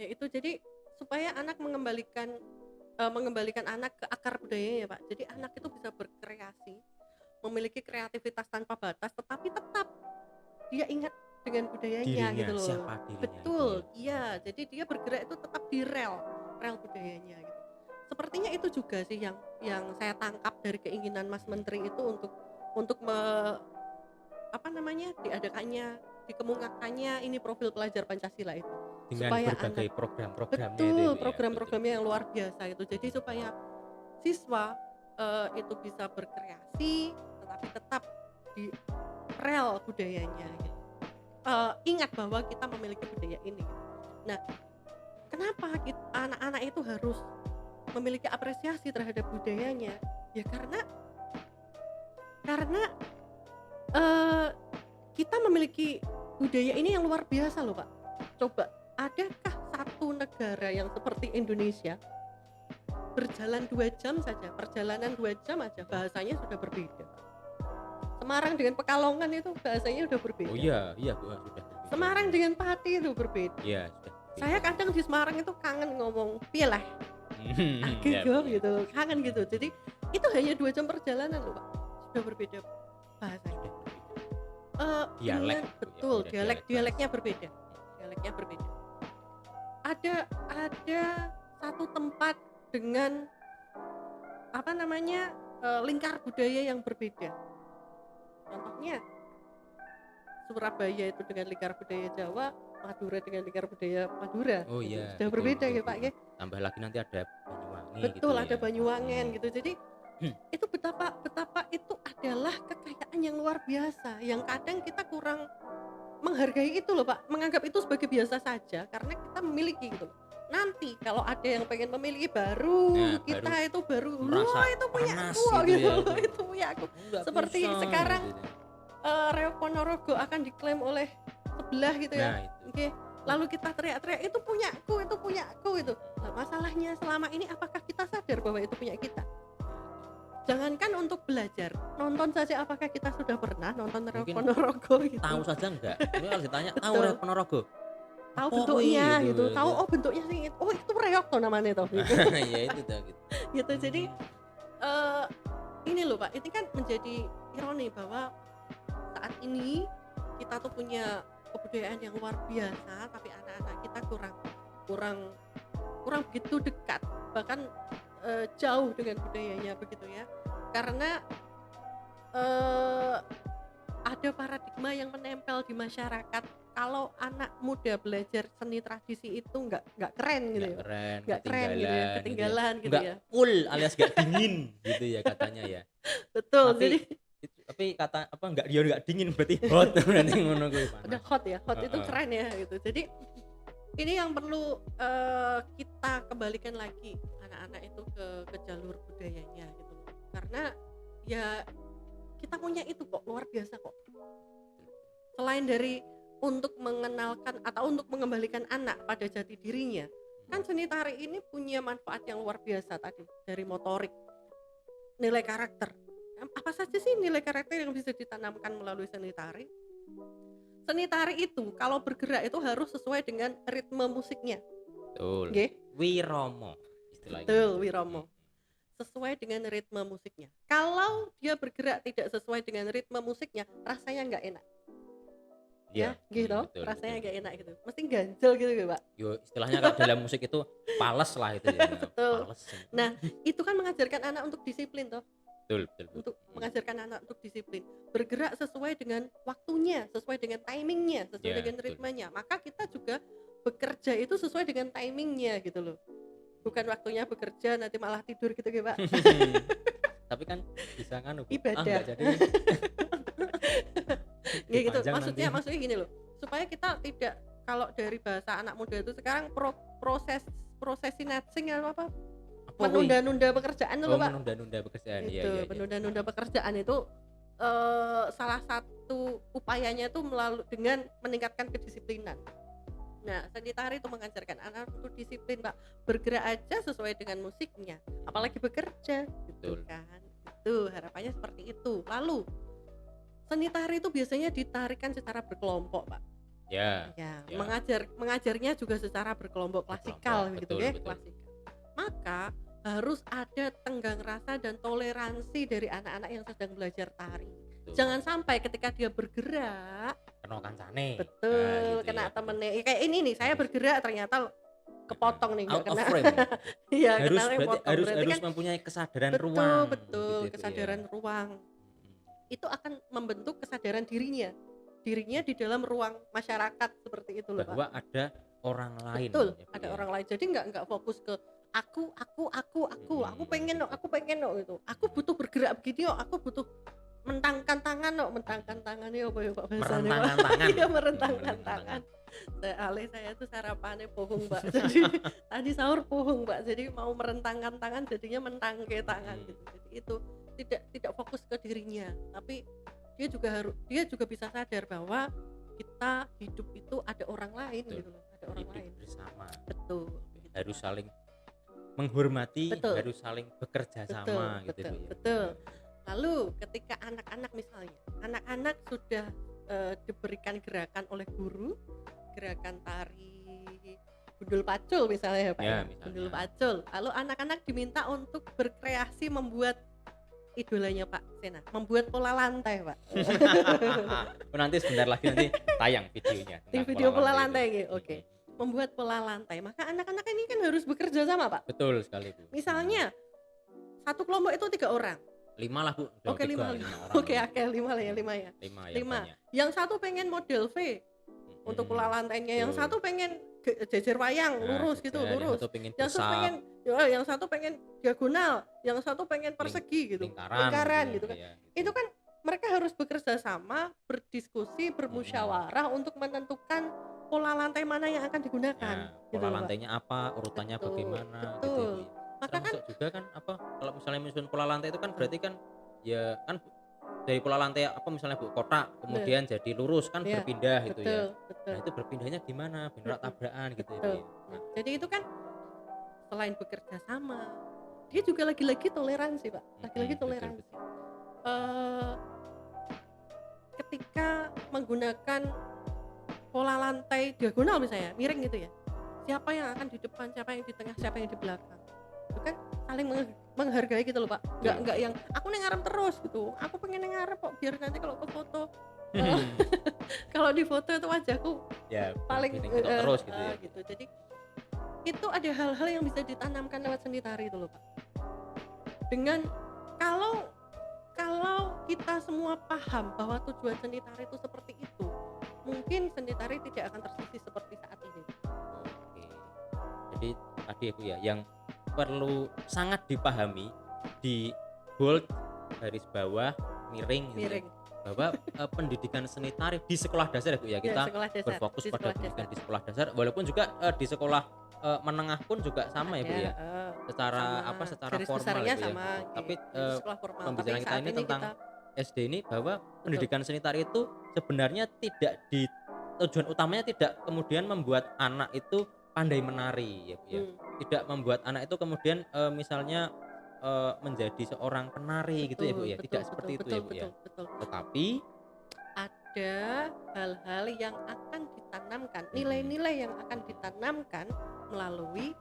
Ya itu jadi supaya anak mengembalikan anak ke akar budayanya ya Pak. Jadi anak itu bisa berkreasi, memiliki kreativitas tanpa batas, tetapi tetap dia ingat dengan budayanya Dirinya, gitu loh. siapa dirinya itu ya. Betul, iya. Jadi dia bergerak itu tetap di rel budayanya gitu. Sepertinya itu juga sih yang saya tangkap dari keinginan Mas Menteri itu untuk apa namanya, dikemukakannya ini profil pelajar Pancasila itu. Dengan Supaya anak berbagai program-programnya itu betul, Ibu ya, betul. program-programnya yang luar biasa itu. Jadi supaya siswa, itu bisa berkreasi tetapi tetap di rel budayanya gitu. Ingat bahwa kita memiliki budaya ini. Nah, kenapa anak-anak itu harus memiliki apresiasi terhadap budayanya? Ya karena, eee, kita memiliki budaya ini yang luar biasa loh, Pak. Coba, adakah satu negara yang seperti Indonesia berjalan 2 jam saja, perjalanan 2 jam aja bahasanya sudah berbeda. Semarang dengan Pekalongan itu bahasanya udah Oh berbeda. iya, iya Bu, sudah berbeda. Semarang dengan Pati itu berbeda. Iya, sudah Saya berbeda. kadang di Semarang itu kangen ngomong "piye leh?" Iya Bu, Agego ya. gitu, kangen gitu. Jadi itu hanya 2 jam perjalanan loh, Pak, sudah berbeda bahasanya. Sudah berbeda. Dialek Dengan Bu ya, betul, beda dialek bahasa. dialeknya berbeda, dialeknya berbeda. Ada satu tempat dengan, apa namanya, lingkar budaya yang berbeda. Contohnya Surabaya itu dengan lingkar budaya Jawa, Madura dengan lingkar budaya Madura Oh gitu, iya, sudah betul berbeda betul ya, Bu. Pak, ya. Tambah lagi nanti ada Banyuwangi gitu Betul, ada ya. Banyuwangen gitu. Jadi itu betapa betapa itu adalah kekayaan yang luar biasa, yang kadang kita kurang menghargai itu loh, Pak, menganggap itu sebagai biasa saja karena kita memiliki gitu loh. Nanti kalau ada yang pengen memiliki baru Nah, baru kita itu baru, merasa "Wah, itu punya panas aku," gitu gitu ya, loh, Bu. "itu punya aku." Nggak Seperti bisa sekarang, gitu ya. Reok Ponorogo akan diklaim oleh sebelah gitu ya, Nah itu. oke. Lalu kita teriak-teriak, "Itu punyaku itu punyaku," itu. Nah, masalahnya selama ini apakah kita sadar bahwa itu punya kita? Jangankan untuk belajar, nonton saja apakah kita sudah pernah nonton Reok Mungkin Ponorogo tahu gitu? saja enggak? Ini kalau ditanya, "Tahu Betul, Reok Ponorogo?" tahu "Apa kuwi?" bentuknya Gitu. gitu, tahu, "Oh bentuknya sih, oh itu reok toh namanya toh," gitu. Ya itu dah gitu. Gitu, jadi, eee, ini loh Pak, ini kan menjadi ironi bahwa saat ini kita tuh punya kebudayaan yang luar biasa, tapi anak-anak kita kurang kurang kurang begitu dekat, bahkan, jauh dengan budayanya begitu ya. Karena, eee, ada paradigma yang menempel di masyarakat kalau anak muda belajar seni tradisi itu nggak keren gitu Nggak ya, keren, nggak keren gitu ya, ketinggalan gitu ya. ketinggalan gitu Nggak ya. cool alias nggak dingin gitu ya katanya ya. Betul, Tapi jadi tapi kata apa, nggak dia nggak dingin berarti hot berarti ngono kuwi udah panas. hot ya, hot itu Heeh. keren ya gitu. Jadi ini yang perlu, kita kembalikan lagi anak-anak itu ke jalur budayanya gitu loh. Karena ya kita punya itu kok, luar biasa kok. Selain dari untuk mengenalkan atau untuk mengembalikan anak pada jati dirinya, kan seni tari ini punya manfaat yang luar biasa tadi, dari motorik, nilai karakter. Apa saja sih nilai karakter yang bisa ditanamkan melalui seni tari? Seni tari itu kalau bergerak itu harus sesuai dengan ritme musiknya, Betul. nggih? Wiromo istilahnya Betul, itu. Wiromo. Sesuai dengan ritme musiknya. Kalau dia bergerak tidak sesuai dengan ritme musiknya, rasanya nggak enak, Iya, ya, gitu. betul Rasanya betul nggak betul. enak gitu. Mesti ganjel gitu ya, Pak. Yo istilahnya kalau dalam musik itu pales lah itu ya, Betul. pales. Nah, itu kan mengajarkan anak untuk disiplin toh, Betul betul Bu. untuk mengajarkan anak untuk disiplin. Bergerak sesuai dengan waktunya, sesuai dengan timingnya, sesuai Iya, dengan betul. ritmenya. Maka kita juga bekerja itu sesuai dengan timingnya gitu loh. Bukan waktunya bekerja nanti malah tidur gitu ya, Pak. Tapi kan bisa nganu Bu, Ibadah. nggak jadi Ya gitu, dipanjang maksudnya nanti. maksudnya gini loh, supaya kita tidak, kalau dari bahasa anak muda itu sekarang procrastination atau apa, Apa kuwi? menunda-nunda pekerjaan itu Oh loh, Pak. menunda-nunda pekerjaan, iya Itu, iya iya. menunda-nunda pekerjaan itu, salah satu upayanya itu dengan meningkatkan kedisiplinan. Nah, seni tari itu mengajarkan anak untuk disiplin, Pak. Bergerak aja sesuai dengan musiknya, apalagi bekerja, gitu Betul. kan. Itu harapannya seperti itu. Lalu, seni tari itu biasanya ditarikan secara berkelompok, Pak. Ya. Ya, Ya. mengajarnya juga secara berkelompok klasikal Berkelompok, gitu betul, ya, betul. klasikal. Maka harus ada tenggang rasa dan toleransi dari anak-anak yang sedang belajar tari. Betul. Jangan sampai ketika dia bergerak, Kena kancane. betul, gitu kena ya. temennya. Kayak ini nih, saya Harus. bergerak ternyata kepotong nih, nggak Out of kena. frame. Iya, harus kenanya berarti potong. harus Berarti harus kan mempunyai kesadaran betul, ruang. betul, gitu ya, Bu, ya. kesadaran ruang. Mm-mm. Itu akan membentuk kesadaran dirinya di dalam ruang masyarakat seperti itu loh, Pak. Bahwa ada orang lain. Betul, ya, Bu, ada ya. orang lain. Jadi nggak fokus ke aku pengen no, gitu. Aku butuh bergerak begini, aku butuh mentangkan tangan ya apa ya Pak bahasanya, Pak? Merentangkan tangan. Iya, merentangkan tangan. Saya tuh sarapannya pohong, Mbak. Jadi tadi sahur pohong, Mbak. Jadi mau merentangkan tangan jadinya mentangke tangan gitu. Jadi itu tidak fokus ke dirinya, tapi dia juga bisa sadar bahwa kita hidup itu ada orang lain. Betul. Gitu loh, ada orang Hidup lain. bersama. Betul. Harus saling menghormati, Betul. harus saling bekerja Betul, sama gitu, betul, Bu, ya. betul. Lalu ketika anak-anak misalnya, anak-anak sudah diberikan gerakan oleh guru, gerakan tari gundul pacul misalnya ya Pak, Ya, ya, misalnya. gundul pacul. Lalu anak-anak diminta untuk berkreasi membuat idolanya Pak Sena, membuat pola lantai, Pak. Oh, nanti sebentar lagi nanti tayang videonya. Di tentang video pola itu. lantai gitu. Oke. Membuat pola lantai. Maka anak-anak ini kan harus bekerja sama, Pak. Betul sekali, Bu. Misalnya satu kelompok itu 3 orang. 5 lah, Bu. Udah Oke, 5 orang. Oke, 5 lah ya, 5 ya. 5 ya. 5. banyak. Yang satu pengen model V untuk pola lantainya, yang betul. satu pengen jejer wayang Nah, lurus gitu, jajar, lurus. Yang satu pengen Yang satu pusat, pengen yang satu pengen diagonal, yang satu pengen persegi gitu. Lingkaran gitu kan. ya, Itu kan mereka harus bekerja sama, berdiskusi, bermusyawarah untuk menentukan pola lantai mana yang akan digunakan. Ya, gitu pola loh, Pak. lantainya apa, urutannya Betul, bagaimana gitu, betul. ya, Bu, ya. Maka kan Termasuk juga kan apa kalau misalnya menyusun pola lantai itu kan berarti kan ya kan dari pola lantai apa misalnya Bu kotak kemudian jadi lurus kan Iya, berpindah gitu betul, ya. betul. Nah, itu berpindahnya gimana? Benar tabrakan gitu ya, Bu, Betul. ya. Nah, Jadi itu kan selain bekerja sama, dia juga lagi-lagi toleransi, Pak. Lagi-lagi betul, toleransi. betul. Ketika menggunakan pola lantai diagonal misalnya, miring gitu ya. Siapa yang akan di depan, siapa yang di tengah, siapa yang di belakang. Itu kan saling menghargai gitu loh, Pak. Enggak yang aku neng ngarep terus gitu. Aku pengen neng ngarep kok biar nanti kalau ke foto kalau di foto itu wajahku Ya, paling bikin kita terus gitu ya. gitu. Jadi itu ada hal-hal yang bisa ditanamkan lewat seni tari itu loh, Pak. Dengan kalau kita semua paham bahwa tujuan seni tari itu seperti itu, mungkin seni tari tidak akan tersisih seperti saat ini. Oke. Jadi tadi ya Bu ya, yang perlu sangat dipahami di bold garis bawah miring, gitu ya, Miring. bahwa pendidikan seni tari di sekolah dasar ya Bu ya, kita sekolah dasar, berfokus di pada sekolah pendidikan dasar. di sekolah dasar walaupun juga di sekolah menengah pun juga sama ya Bu ya, secara sama. secara Garis formal besarnya ya Bu ya. sama, Tapi di sekolah formal. pembicaraan Tapi kita saat ini tentang SD ini bahwa pendidikan seni tari itu sebenarnya tujuan utamanya tidak kemudian membuat anak itu pandai menari ya Bu ya. Tidak membuat anak itu kemudian misalnya menjadi seorang penari gitu ya Bu ya. Tidak seperti itu ya Bu ya. Betul. Tetapi Ada hal-hal yang akan ditanamkan, nilai-nilai yang akan ditanamkan melalui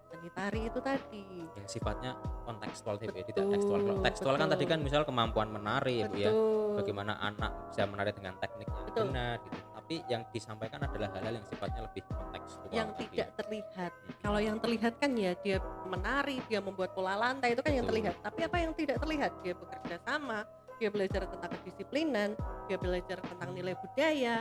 seni tari itu tadi. yang sifatnya kontekstual ya Bu ya, tidak Betul, tekstual. Kalau tekstual kan betul. tadi kan misal kemampuan menari ya Bu ya. Betul. Bagaimana anak bisa menari dengan teknik yang Betul. benar gitu. Tapi yang disampaikan adalah hal-hal yang sifatnya lebih kontekstual Yang gitu tidak ya. terlihat. Kalau yang terlihat kan ya dia menari, dia membuat pola lantai, itu kan yang Betul. terlihat. Tapi apa yang tidak terlihat? Dia bekerja sama, dia belajar tentang kedisiplinan, dia belajar tentang nilai budaya.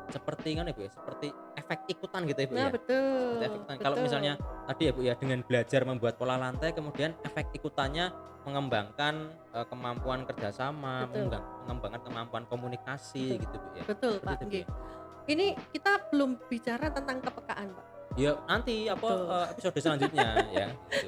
Seperti kan ya Bu ya, seperti efek ikutan gitu ya Bu Nah, ya. betul. Seperti efek ikutan. Kalau betul. misalnya tadi ya Bu ya, dengan belajar membuat pola lantai kemudian efek ikutannya mengembangkan kemampuan kerjasama, Betul. mengembangkan kemampuan komunikasi Betul. gitu Bu ya. Betul, Seperti Pak. itu, Bu Nggih. ya. Ini kita belum bicara tentang kepekaan, Pak. Ya nanti apa Betul. episode selanjutnya ya gitu.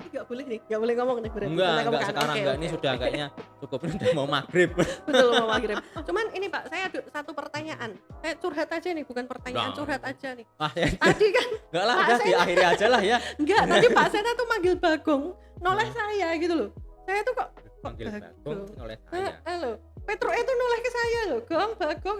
Nggak boleh nih, nggak boleh ngomong nih berarti. Enggak tentang kepekaan. sekarang Oke, enggak, oke, ini oke. sudah kayaknya cukup ini udah mau maghrib. Betul, mau maghrib. Cuman ini Pak, saya ada satu pertanyaan. Saya curhat aja nih, bukan pertanyaan, Nah. curhat aja nih. Ah ya, Tadi kan enggak lah, Pak udah Sena. diakhiri aja lah ya. enggak, tadi Pak Sena tuh manggil Bagong noleh Nah. saya gitu loh. Saya tuh kok Panggil Bagong. Bagong oleh saya. Halo. Petruk itu noleh ke saya loh, Gong, Bagong,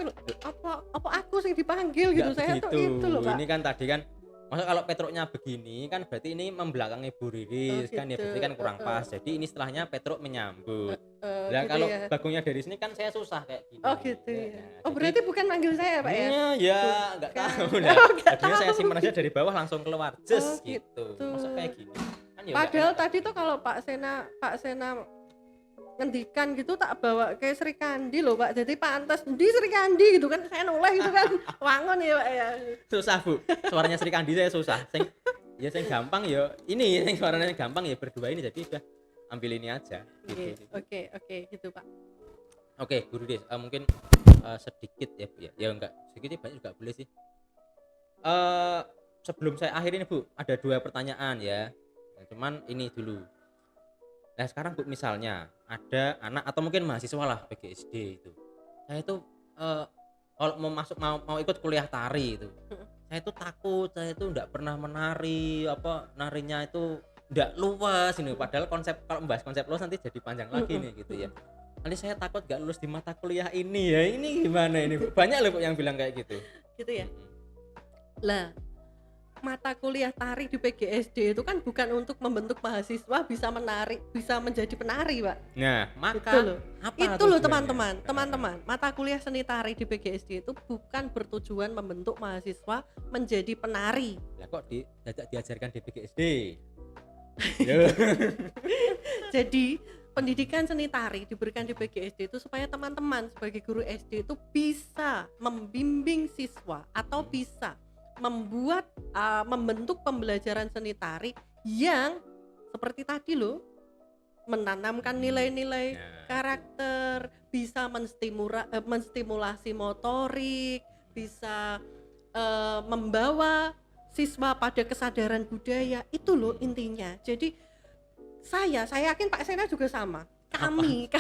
apa aku sih dipanggil gitu, Nggak saya tuh itu loh, Pak. Ini kan tadi kan, masa kalau Petruknya begini kan berarti ini membelakangi Bu Riris kan ya, Gitu. berarti kan kurang pas. Jadi ini setelahnya Petruk menyambut. Nah Gitu kalau ya. Bagongnya dari sini kan saya susah kayak gini. Oh gitu ya. Nah, Oh berarti bukan manggil saya, Pak ya? ya nggak Bukan. tahu nah. Oh, nggak Tadinya saya tahu. simpan aja dari bawah langsung keluar, Oh, gitu. Masa kayak gini? Kan ya nggak Padahal enak. tadi tuh kalau Pak Sena ngendikan gitu tak bawa ke Sri Kandi loh, Pak. Jadi pantas di Sri Kandi gitu kan, saya noleh gitu kan. Wangun ya, Pak ya. Susah Bu, suaranya Sri Kandi saya susah. Sing gampang ya ini, yang suaranya gampang ya berdua ini, jadi udah ambil ini aja. Gitu. Oke, gitu Pak. Oke, Guru Des, mungkin sedikit ya Bu ya. Ya enggak, sedikit banyak juga boleh sih. Sebelum saya akhiri nih Bu, ada 2 pertanyaan ya. Cuman ini dulu. Nah sekarang Bu, misalnya ada anak atau mungkin mahasiswa lah PGSD itu, saya itu kalau mau ikut kuliah tari itu, saya itu takut, saya itu enggak pernah menari, narinya itu enggak luas ini, padahal kalau membahas konsep luas nanti jadi panjang lagi nih gitu ya. Nanti saya takut enggak lulus di mata kuliah ini ya, ini gimana ini Bu? Banyak loh Bu yang bilang kayak gitu. Gitu ya. Lah, mata kuliah tari di PGSD itu kan bukan untuk membentuk mahasiswa bisa menari, bisa menjadi penari, Pak. Nah, maka Itu loh. apa Itu loh tujuannya? teman-teman. Mata kuliah seni tari di PGSD itu bukan bertujuan membentuk mahasiswa menjadi penari. Lah kok diajarkan di PGSD? Yo. Jadi pendidikan seni tari diberikan di PGSD itu supaya teman-teman sebagai guru SD itu bisa membimbing siswa atau bisa membentuk pembelajaran seni tari yang seperti tadi loh, menanamkan nilai-nilai karakter, bisa menstimulasi motorik, bisa membawa siswa pada kesadaran budaya. Itu loh intinya. Jadi saya yakin Pak Sena juga sama. Kami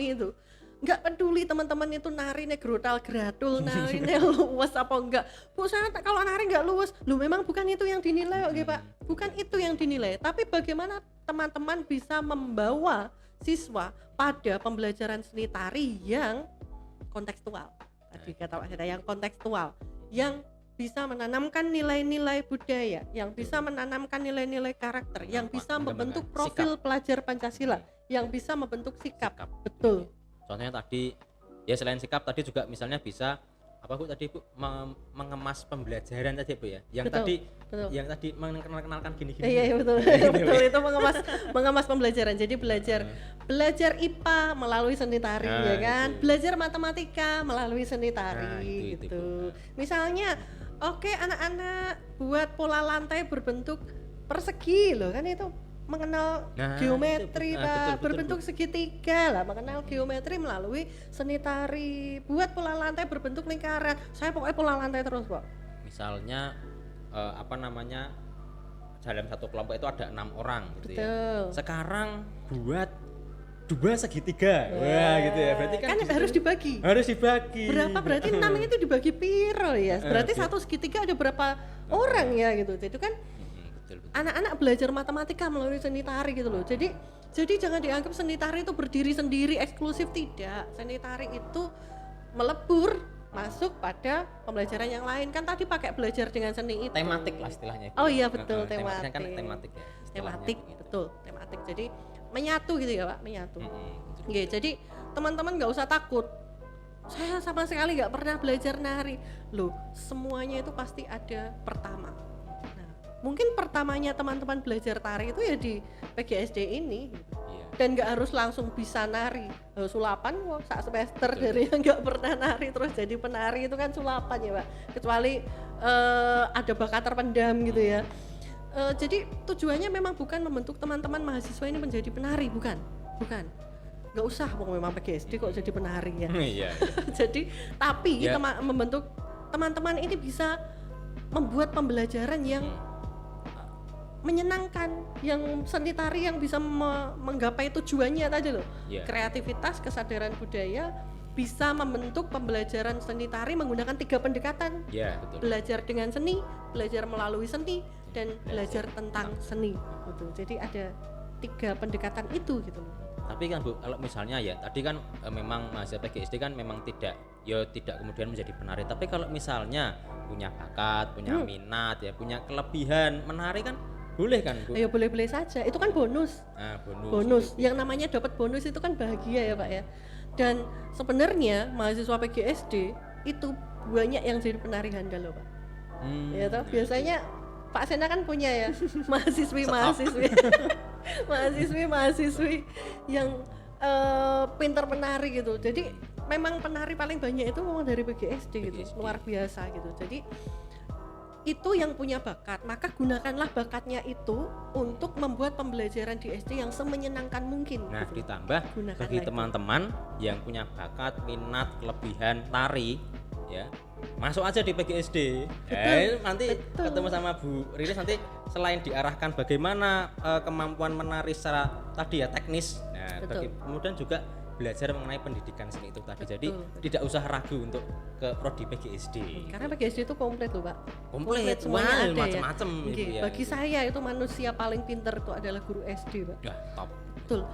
itu nggak peduli teman-teman itu nari grotal gratul, nari luwes apa enggak. Bu, saya kalau nari nggak luwes, lu memang bukan itu yang dinilai, oke Pak. Bukan itu yang dinilai, tapi bagaimana teman-teman bisa membawa siswa pada pembelajaran seni tari yang kontekstual. Tadi kata Pak Sena, yang kontekstual, yang bisa menanamkan nilai-nilai budaya, yang bisa menanamkan nilai-nilai karakter, yang bisa membentuk profil pelajar Pancasila, yang bisa membentuk sikap. Betul. Contohnya tadi ya selain sikap tadi juga misalnya bisa apa Bu tadi Bu mengemas pembelajaran tadi Bu ya. Yang betul. Yang tadi mengenalkan gini-gini. Iya betul. Betul itu mengemas pembelajaran. Jadi belajar IPA melalui seni tari ya kan. Itu. Belajar matematika melalui seni tari gitu. Misalnya oke, anak-anak buat pola lantai berbentuk persegi loh kan, itu mengenal geometri Pak, berbentuk segitiga lah, mengenal geometri melalui seni tari. Buat pola lantai berbentuk lingkaran, saya pokoknya pola lantai terus Pak. Misalnya dalam satu kelompok itu ada 6 orang gitu. Betul. Ya. Sekarang buat 2 segitiga, wah gitu ya. Berarti kan harus dibagi. Berapa berarti 6 itu dibagi piro ya? Berarti satu segitiga ada berapa orang ya gitu. Jadi kan anak-anak belajar matematika melalui seni tari gitu loh. Jadi jangan dianggap seni tari itu berdiri sendiri eksklusif, tidak. Seni tari itu melebur masuk pada pembelajaran yang lain. Kan tadi pakai belajar dengan seni itu. Tematik lah istilahnya. Oh iya betul, tematik. Kan tematik ya. Tematik gitu. Betul, tematik. Jadi menyatu gitu ya Pak, menyatu. Oke, jadi teman-teman nggak usah takut. Saya sama sekali nggak pernah belajar nari. Loh, semuanya itu pasti ada pertama. Mungkin pertamanya teman-teman belajar tari itu ya di PGSD ini gitu. Dan nggak harus langsung bisa nari. Sulapan kok saat semester dari yang nggak pernah nari terus jadi penari itu kan sulapan ya Pak, kecuali ada bakat terpendam gitu ya. Jadi tujuannya memang bukan membentuk teman-teman mahasiswa ini menjadi penari, bukan nggak usah memang PGSD kok jadi penari ya. Jadi tapi membentuk teman-teman ini bisa membuat pembelajaran yang menyenangkan, yang seni tari yang bisa menggapai tujuannya tadi loh. Kreativitas, kesadaran budaya, bisa membentuk pembelajaran seni tari menggunakan 3 pendekatan. Betul. Belajar dengan seni, belajar melalui seni, dan belajar tentang seni gitu. Jadi ada 3 pendekatan itu gitu loh. Tapi kan Bu, kalau misalnya ya tadi kan memang mahasiswa PGSD kan memang tidak kemudian menjadi penari. Tapi kalau misalnya punya bakat, punya minat ya, punya kelebihan menari kan boleh kan Bu? Ayo boleh-boleh saja. Itu kan bonus. Nah, Bonus. Yang namanya dapat bonus itu kan bahagia ya Pak ya. Dan sebenarnya mahasiswa PGSD itu banyak yang jadi penari handal loh Pak. Ya toh, biasanya Pak Sena kan punya ya mahasiswi yang pintar menari gitu. Jadi memang penari paling banyak itu memang dari PGSD gitu, luar biasa gitu. Jadi itu yang punya bakat, maka gunakanlah bakatnya itu untuk membuat pembelajaran di SD yang semenyenangkan mungkin. Nah, gitu. ditambah Gunakan bagi lagi. teman-teman yang punya bakat, minat, kelebihan tari ya, masuk aja di PGSD. Nanti ketemu sama Bu Rilis, nanti selain diarahkan bagaimana kemampuan menari secara tadi ya teknis. Nah, kemudian juga belajar mengenai pendidikan seni itu tadi. Jadi tidak usah ragu untuk ke prodi PGSD. Karena PGSD itu komplit loh Pak. Komplit semuanya ada macam-macam ya. Bagi saya itu manusia paling pintar itu adalah guru SD Pak. Ya, top. Betul.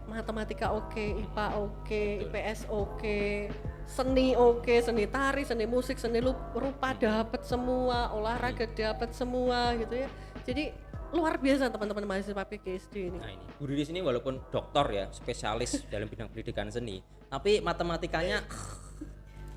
Matematika oke, IPA oke, IPS oke, seni oke, seni tari, seni musik, seni rupa dapat semua, olahraga dapat semua gitu ya. Jadi luar biasa teman-teman mahasiswa PGSD ini. Nah ini, Bu Riris ini walaupun doktor ya, spesialis dalam bidang pendidikan seni, tapi matematikanya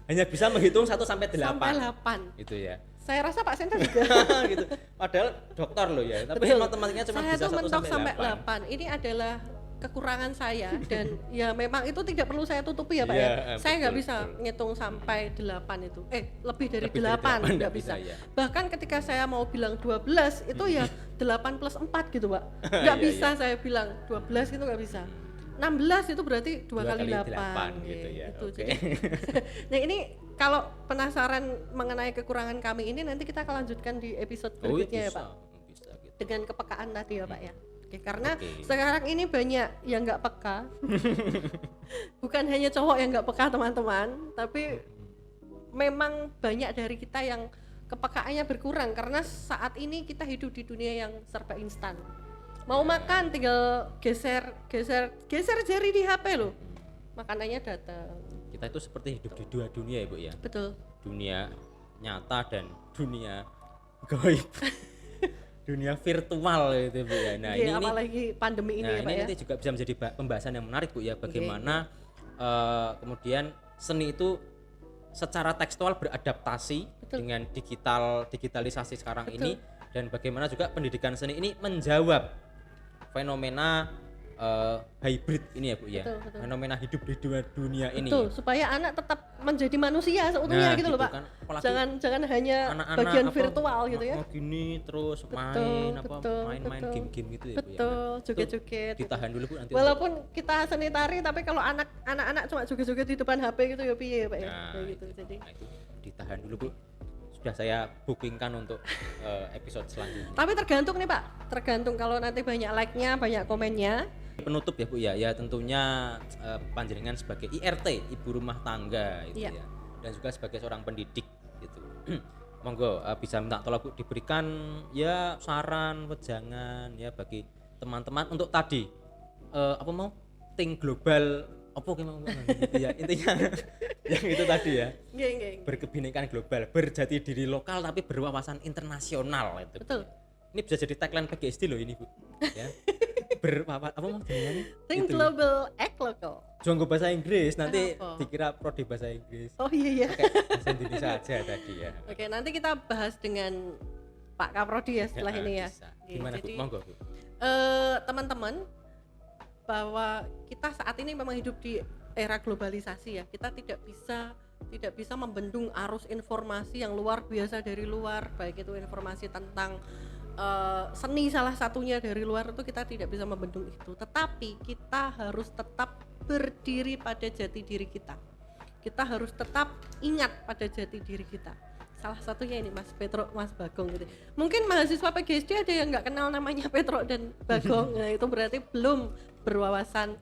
hanya bisa menghitung 1 sampai 8. Sampai 8. Gitu ya. Saya rasa Pak Senta juga. Gitu. Padahal dokter loh ya, tapi matematikanya cuma saya bisa 1 sampai 8. Ini adalah kekurangan saya dan ya memang itu tidak perlu saya tutupi ya Pak ya. Saya nggak bisa ngitung sampai 8 itu. Lebih dari 8 nggak bisa. Ya. Bahkan ketika saya mau bilang 12 itu ya 8 plus 4 gitu Pak. Nggak bisa saya bilang 12 itu nggak bisa. 16 itu berarti 2 kali 8 gitu ya. Gitu. Jadi, nah ini kalau penasaran mengenai kekurangan kami ini nanti kita akan lanjutkan di episode berikutnya ya Pak. Bisa, gitu. Dengan kepekaan tadi ya Pak ya. Karena sekarang ini banyak yang nggak peka. Bukan hanya cowok yang nggak peka teman-teman, tapi memang banyak dari kita yang kepekaannya berkurang karena saat ini kita hidup di dunia yang serba instan. Mau makan tinggal geser jari di HP loh, makanannya datang. Kita itu seperti hidup di dua dunia ya Bu ya. Betul. Dunia nyata dan dunia gaib. Dunia virtual gitu Bu ya. Nah, ini apalagi pandemi ini ya Pak ya. Nanti juga bisa menjadi pembahasan yang menarik Bu ya, bagaimana kemudian seni itu secara tekstual beradaptasi dengan digitalisasi sekarang ini, dan bagaimana juga pendidikan seni ini menjawab fenomena hybrid ini ya Bu ya. Betul. Fenomena hidup di dua dunia ini. Betul, supaya anak tetap menjadi manusia seutuhnya gitu loh Pak. Kan, jangan hanya anak-anak bagian virtual gitu ya. Gini terus main game-game gitu ya Bu ya. Betul, joget-joget. Ditahan dulu Bu nanti. Walaupun kita seni tari tapi kalau anak-anak cuma joget-joget di depan HP gitu ya piye ya Pak ya. Nah, gitu. Jadi itu ditahan dulu Bu. Sudah saya bookingkan untuk episode selanjutnya. Tapi tergantung nih Pak, tergantung kalau nanti banyak like-nya, banyak komennya. Penutup ya Bu ya, tentunya panjenengan sebagai IRT, ibu rumah tangga itu ya, dan juga sebagai seorang pendidik gitu. Monggo bisa minta tolong Bu diberikan ya saran, wejangan ya bagi teman-teman untuk tadi think global gitu ya, intinya yang itu tadi ya. Berkebinekaan global, berjati diri lokal tapi berwawasan internasional itu. Betul. Ini bisa jadi tagline PGSD loh ini Bu. Ya. Think global, act local. Jangan gue bahasa Inggris, nanti dikira prodi bahasa Inggris. Oh iya. Bahasa Indonesia aja tadi ya. Oke, nanti kita bahas dengan Pak Kaprodi ya setelah ini ya. Gimana Bu? Monggo Bu. Teman-teman, bahwa kita saat ini memang hidup di era globalisasi ya. Kita tidak bisa membendung arus informasi yang luar biasa dari luar, baik itu informasi tentang seni salah satunya dari luar, itu kita tidak bisa membendung itu. Tetapi kita harus tetap berdiri pada jati diri kita. Kita harus tetap ingat pada jati diri kita. Salah satunya ini Mas Petro, Mas Bagong gitu. Mungkin mahasiswa PGSD ada yang nggak kenal namanya Petro dan Bagong. Nah, itu berarti belum berwawasan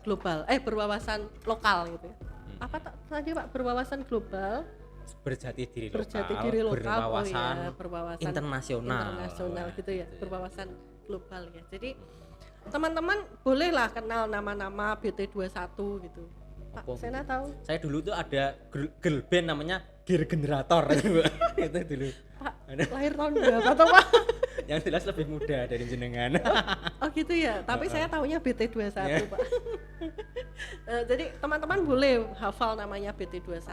global, berwawasan lokal gitu ya. Apa tadi Pak, berwawasan global? Berjati diri lokal, berwawasan internasional gitu ya, berwawasan global ya. Jadi teman-teman bolehlah kenal nama-nama BT21 gitu. Pak Apa? Sena tahu? Saya dulu tuh ada girl band namanya Gear Generator itu dulu. Pak lahir tahun berapa tuh Pak? Yang jelas lebih muda dari jenengan. Oh gitu ya, tapi saya tahunya BT21 Pak. Jadi teman-teman boleh hafal namanya BT21.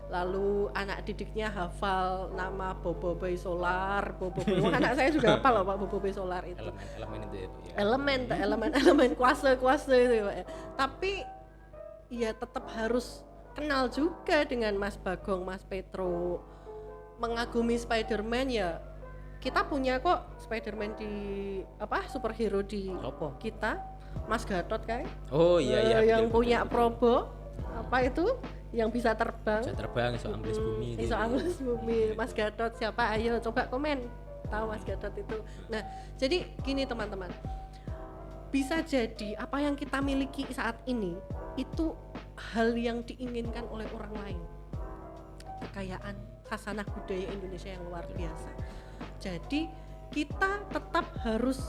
Lalu anak didiknya hafal nama Bobo Boy Solar, Bobo Boy. Anak saya juga hafal loh Pak Bobo Boy Solar itu. Elemen itu ya, Bu, ya. Elemen kuase itu ya Pak ya. Tapi ya tetap harus kenal juga dengan Mas Bagong, Mas Petro. Mengagumi Spider-Man ya. Kita punya kok Spider-Man di superhero di Apa? kita, Mas Gatot kan? Oh iya yang betul, punya betul. Probo apa itu yang bisa terbang? Bisa terbang, iso ambles bumi itu. Iso ambles bumi. Mas Gatot siapa? Ayo coba komen. Tahu Mas Gatot itu. Nah, jadi gini teman-teman. Bisa jadi apa yang kita miliki saat ini itu hal yang diinginkan oleh orang lain. Kekayaan khasanah budaya Indonesia yang luar biasa. Jadi kita tetap harus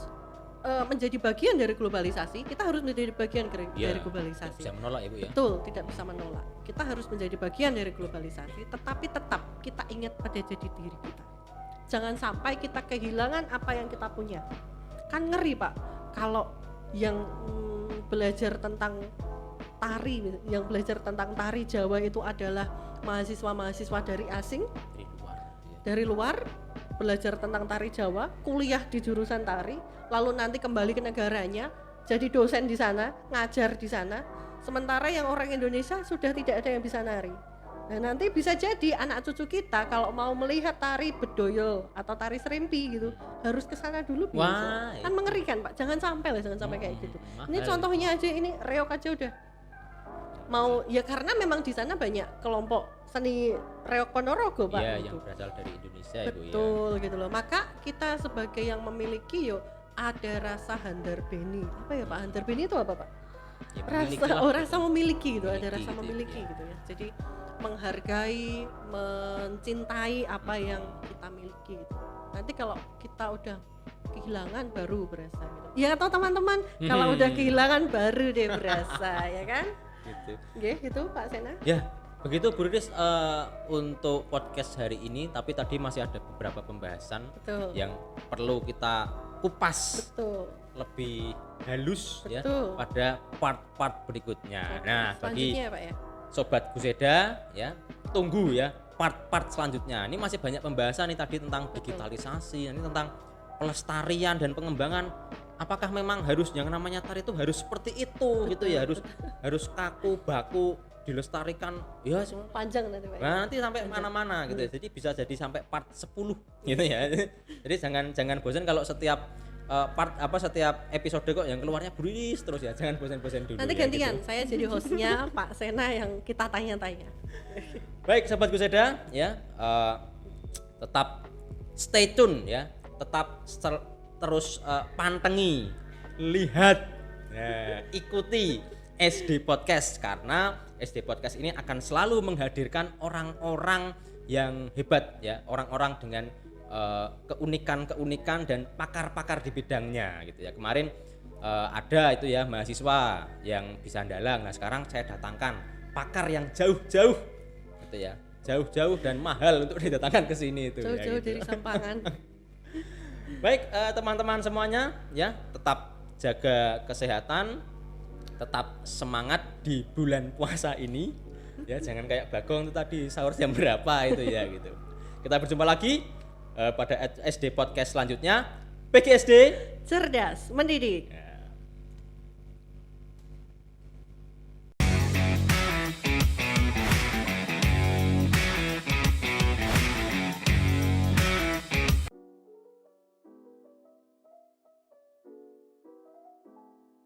menjadi bagian dari globalisasi. Kita harus menjadi bagian dari globalisasi. Bisa menolak Ibu ya. Betul, tidak bisa menolak. Kita harus menjadi bagian dari globalisasi, tetapi tetap kita ingat pada jati diri kita. Jangan sampai kita kehilangan apa yang kita punya. Kan ngeri Pak, kalau yang belajar tentang tari, yang belajar tentang tari Jawa itu adalah mahasiswa-mahasiswa dari asing, dari luar, belajar tentang tari Jawa, kuliah di jurusan tari, lalu nanti kembali ke negaranya, jadi dosen di sana, ngajar di sana. Sementara yang orang Indonesia sudah tidak ada yang bisa nari. Nah nanti bisa jadi anak cucu kita kalau mau melihat tari bedoyo atau tari serimpi gitu harus ke sana dulu. Wah, Kan mengerikan Pak, jangan sampai kayak gitu. Ini contohnya aja, ini reok aja udah mau ya, karena memang di sana banyak kelompok seni reok Ponorogo Pak. Iya, gitu. yang berasal dari Indonesia Ibu ya. Betul gitu loh. Maka kita sebagai yang memiliki ada rasa handar beni. Apa ya Pak? Handar beni itu apa Pak? Ya, Rasa memiliki gitu, ada rasa gitu, memiliki ya. gitu ya. Jadi menghargai, mencintai apa yang kita miliki gitu. Nanti kalau kita udah kehilangan baru berasa gitu. Ya atau teman-teman kalau udah kehilangan baru deh berasa ya kan? Gitu. Oke, gitu Pak Sena. Ya, begitu Bu Riris untuk podcast hari ini, tapi tadi masih ada beberapa pembahasan Betul. yang perlu kita kupas Betul. lebih halus ya Betul. pada part-part berikutnya. Nah, bagi selanjutnya ya Pak ya. Sobat Guseda ya, tunggu ya part-part selanjutnya. Ini masih banyak pembahasan nih tadi tentang digitalisasi, ini tentang pelestarian dan pengembangan. Apakah memang harus yang namanya tari itu harus seperti itu gitu ya, harus kaku baku dilestarikan ya semua Panjang nanti Pak. nah, nanti sampai mana-mana gitu ya. Jadi bisa jadi sampai part 10 gitu ya. Jadi jangan bosan kalau setiap setiap episode kok yang keluarnya Riris terus ya, jangan bosan-bosan dulu. Nanti ya, gantian, gitu. saya jadi hostnya Pak Sena yang kita tanya-tanya. Baik Sobat Guseda ya, tetap stay tune ya, tetap terus pantengi, lihat, ikuti SD Podcast, karena SD Podcast ini akan selalu menghadirkan orang-orang yang hebat ya, orang-orang dengan keunikan-keunikan dan pakar-pakar di bidangnya gitu ya. Kemarin ada itu ya mahasiswa yang bisa dalang. Nah sekarang saya datangkan pakar yang jauh-jauh gitu ya, jauh-jauh dan mahal untuk didatangkan ke sini itu. Jauh-jauh ya, gitu. dari Sampangan. Baik teman-teman semuanya ya, tetap jaga kesehatan, tetap semangat di bulan puasa ini ya, jangan kayak Bagong itu tadi sahur jam berapa itu ya gitu. Kita berjumpa lagi pada SD Podcast selanjutnya. PGSD Cerdas mendidik.